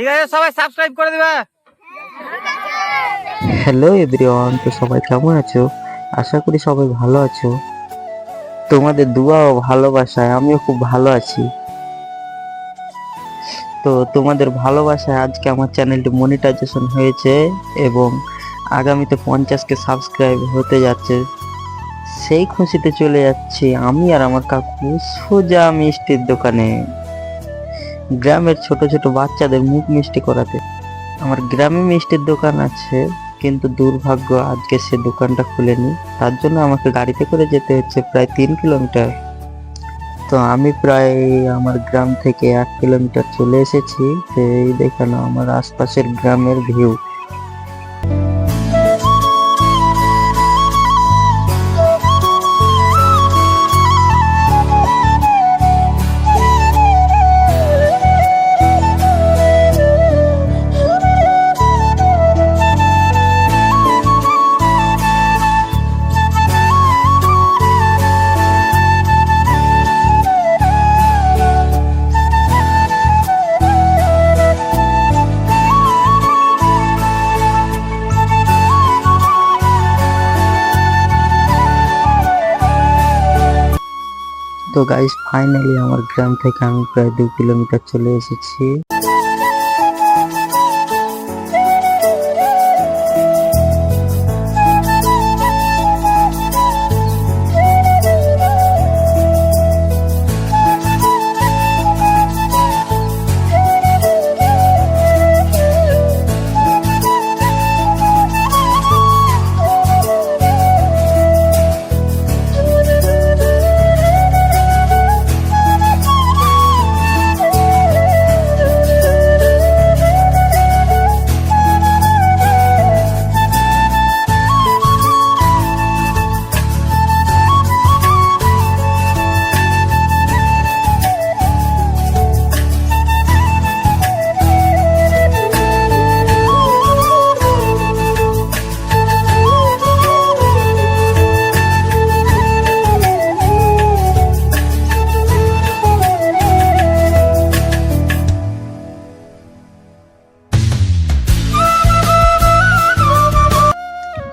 ঠিক আছে, সবাই সাবস্ক্রাইব করে দিবা। হ্যালো এভরিওয়ান, তো সবাই কেমন আছো? আশা করি সবাই ভালো আছো। তোমাদের দোয়া ও ভালোবাসায় আমিও খুব ভালো আছি। তো তোমাদের ভালোবাসায় আজকে আমার চ্যানেলটি মনিটাইজেশন হয়েছে এবং আগামীতে 50কে সাবস্ক্রাইব হতে যাচ্ছে। সেই খুশিতে চলে যাচ্ছি আমি আর আমার কাকু সোজা মিষ্টির দোকানে, গ্রামের ছোট ছোট বাচ্চাদের মুখ মিষ্টি করাতে। আমার গ্রামে মিষ্টির দোকান আছে, কিন্তু দুর্ভাগ্য আজকে সে দোকানটা খুলেনি। তার জন্য আমাকে গাড়িতে করে যেতে হচ্ছে প্রায় 3 কিলোমিটার। তো আমি প্রায় আমার গ্রাম থেকে 1 কিলোমিটার চলে এসেছি। তো এই দেখানো আমার আশপাশের গ্রামের ভিউ। তো গাইস, ফাইনালি আমার গ্রাম থেকে আমি প্রায় 2 কিলোমিটার চলে এসেছি।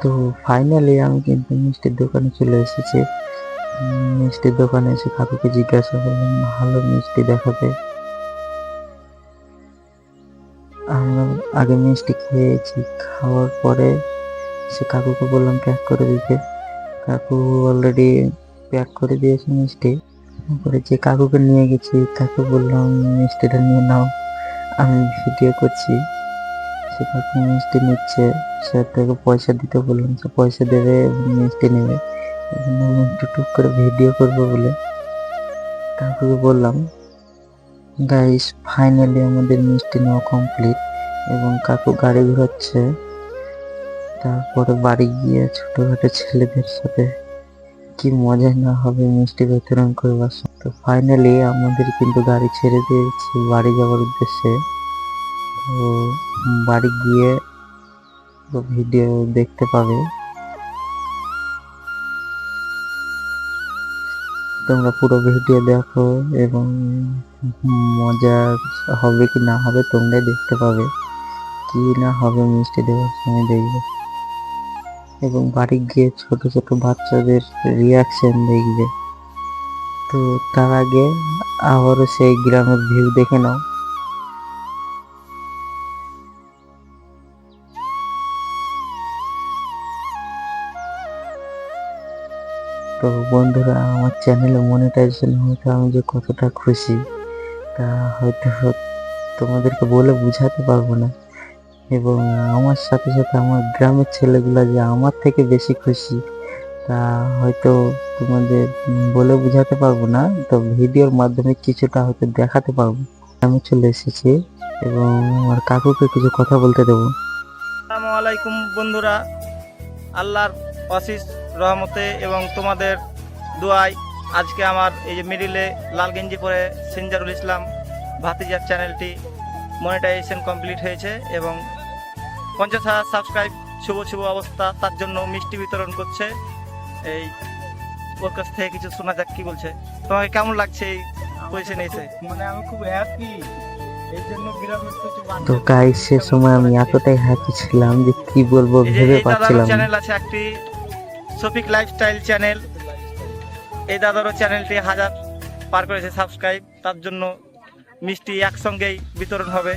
তো ফাইনালি আমি কিন্তু মিষ্টির দোকানে চলে এসেছি। মিষ্টির দোকানে এসে কাকুকে জিজ্ঞাসা করলাম ভালো মিষ্টি দেখাবে। আমরা আগে মিষ্টি খেয়েছি, খাওয়ার পরে সে কাকুকে বললাম প্যাক করে দিতে। কাকু অলরেডি প্যাক করে দিয়েছে মিষ্টি। তারপরে যে কাকুকে নিয়ে গেছি তাকে বললাম মিষ্টিটা নিয়ে নাও, আমি ভিডিও করছি। সে কাকু মিষ্টি নিচ্ছে, সে তাকে পয়সা দিতে বললাম, সে পয়সা দেবে এবং মিষ্টি নেবে। এজন্য আমি টুকটুক করে ভিডিও করবো বলে কাকুকে বললাম। গাইস, ফাইনালি আমাদের মিষ্টি নেওয়া কমপ্লিট এবং কাকু গাড়ি ঘোরাচ্ছে। তারপরে বাড়ি গিয়ে ছোটখাটো ছেলেদের সাথে কি মজা না হবে মিষ্টি বিতরণ করবার সময়। তো ফাইনালি আমাদের কিন্তু গাড়ি ছেড়ে দিয়েছি বাড়ি যাওয়ার উদ্দেশ্যে। তো বাড়ি গিয়ে ভিডিও দেখতে পাবে। তোমরা পুরো ভিডিও দেখো এবং মজা হবে কি না হবে তোমরাই দেখতে পাবে। কি না হবে মিষ্টি দেওয়ার সময় দেখবে এবং বাড়ি গিয়ে ছোট ছোট বাচ্চাদের রিয়াকশন দেখবে। তো তার আগে আবারও সেই গ্রামের ভিউ দেখে নাও। তো বন্ধুরা, আমার চ্যানেলে মনিটাইজেশন হতে আমি যে কতটা খুশি তা হয়তো তোমাদেরকে বলে বোঝাতে পারবো না। এবং আমার সাথে সাথে আমার গ্রামের ছেলেগুলো যে আমার থেকে বেশি খুশি তা হয়তো তোমাদের বলে বোঝাতে পারবো না। তো ভিডিওর মাধ্যমে কিছুটা হয়তো দেখাতে পারবো। আমি চলে এসেছি এবং আমার কাকুকে কিছু কথা বলতে দেবো। আসসালামু আলাইকুম বন্ধুরা, আল্লাহর অশেষ রহমতে এবং তোমাদের দোয়ায় আজকে আমার এই যে মিডিলে লাল গেঞ্জি পরে সিনজারুল ইসলাম ভাতিজার চ্যানেলটি মনিটাইজেশন কমপ্লিট হয়েছে এবং 50,000 সাবস্ক্রাইব শুভ শুভ অবস্থা। তার জন্য মিষ্টি বিতরণ করছে। এই ওর কাছ থেকে কিছু শোনা যাক কি বলছে। তোমাকে কেমন লাগছে এই পজিশনে এসে? মানে আমি খুব হ্যাপি এই জন্য বিরাট কিছু বাদ তো গাইস সে সময় আমি এতটাই হ্যাপি ছিলাম যে কি বলবো ভেবে পাচ্ছিলাম না। চ্যানেল আছে একটি শফিক লাইফস্টাইল চ্যানেল। এই দাদারও চ্যানেলটি 1000 পার করেছে সাবস্ক্রাইব। তার জন্য মিষ্টি একসঙ্গেই বিতরণ হবে।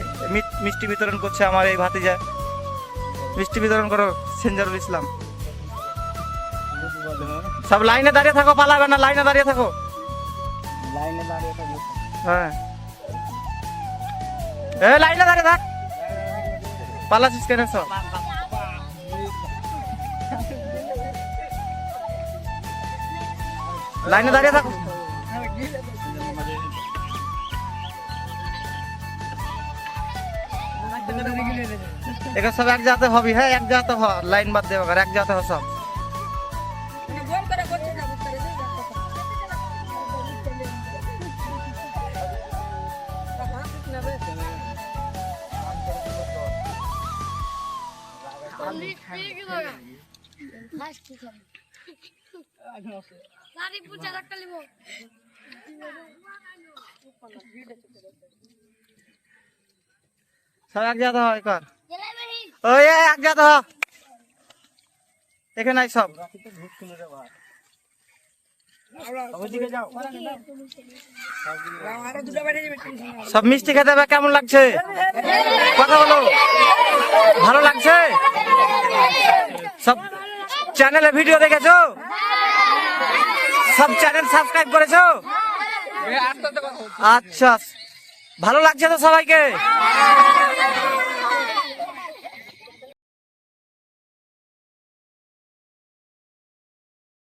মিষ্টি বিতরণ করছে আমার এই ভাতিজা। মিষ্টি বিতরণ করো সেঞ্জারুল ইসলাম। সব লাইনে দাঁড়িয়ে থাকো, পালাবে না, লাইনে দাঁড়িয়ে থাকো। হ্যাঁ লাইনে দাঁড়িয়ে থাক, পালাচ্ছিস কেন সব? লাইনে দাঁড়িয়ে থাকো। এখানে সব এক জাতে হবি। হ্যাঁ এক জাতে হ, লাইন বাদ দেবে, এক জাতে হ সব। সব এক জাতে হয় কর। ওই এক জাতে হ, এখানে সব। সব মিষ্টি খেতে হবে। কেমন লাগছে কথা বলো? ভালো লাগছে? সব চ্যানেলে ভিডিও দেখেছো? সব চ্যানেল সাবস্ক্রাইব করেছো? আচ্ছা ভালো লাগছে তো সবাইকে?